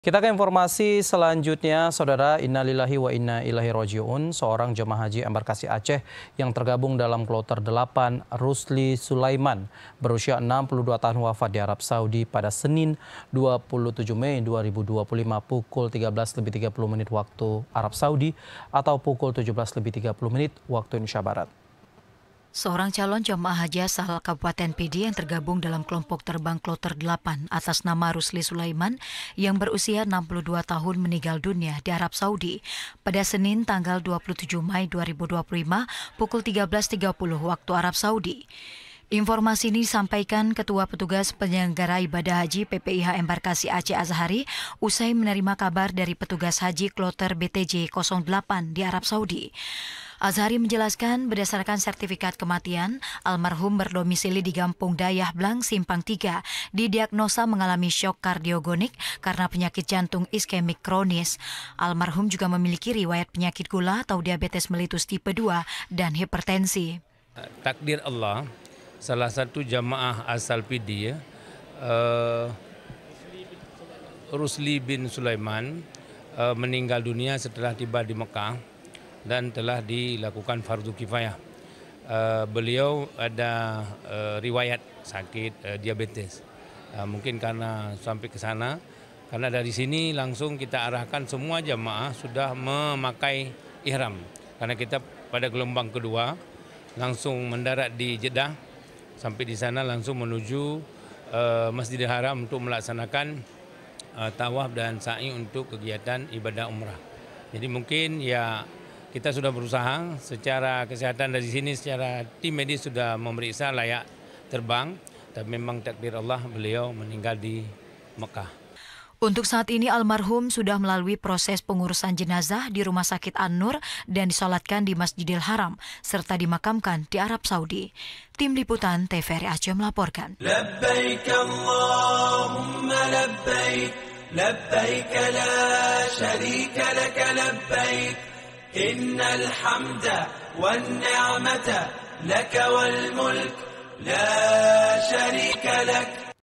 Kita ke informasi selanjutnya, Saudara. Innalillahi wa inna ilaihi raji'un. Seorang jemaah haji embarkasi Aceh yang tergabung dalam kloter 8, Rusli Sulaiman, berusia 62 tahun wafat di Arab Saudi pada Senin 27 Mei 2025 pukul 13.30 waktu Arab Saudi atau pukul 17.30 waktu Indonesia Barat. Seorang calon jemaah haji asal Kabupaten Pidi yang tergabung dalam kelompok terbang kloter 8 atas nama Rusli Sulaiman yang berusia 62 tahun meninggal dunia di Arab Saudi pada Senin tanggal 27 Mei 2025 pukul 13.30 waktu Arab Saudi. Informasi ini disampaikan Ketua Petugas Penyelenggara Ibadah Haji PPIH Embarkasi Aceh Azhari usai menerima kabar dari petugas haji kloter BTJ 08 di Arab Saudi. Azhari menjelaskan berdasarkan sertifikat kematian, almarhum berdomisili di Kampung Dayah Blang, Simpang 3, didiagnosa mengalami syok kardiogonik karena penyakit jantung iskemik kronis. Almarhum juga memiliki riwayat penyakit gula atau diabetes melitus tipe 2 dan hipertensi. Takdir Allah, salah satu jamaah asal Pidi, Rusli bin Sulaiman, meninggal dunia setelah tiba di Mekah dan telah dilakukan fardu kifayah. Beliau ada riwayat sakit diabetes. Mungkin karena sampai ke sana, karena dari sini langsung kita arahkan semua jamaah sudah memakai ihram. Karena kita pada gelombang kedua langsung mendarat di Jeddah, sampai di sana langsung menuju Masjidil Haram untuk melaksanakan tawaf dan sa'i untuk kegiatan ibadah umrah. Jadi mungkin ya kita sudah berusaha secara kesehatan dari sini, secara tim medis sudah memeriksa layak terbang, tapi memang takdir Allah beliau meninggal di Mekah. Untuk saat ini almarhum sudah melalui proses pengurusan jenazah di Rumah Sakit An-Nur dan disolatkan di Masjidil Haram serta dimakamkan di Arab Saudi. Tim Liputan TVRI Aceh melaporkan. Labbaik Allahumma labbaik, labbaik la syarika laka labbaik. Innal hamda wan ni'mata laka wal mulk la syarika lak.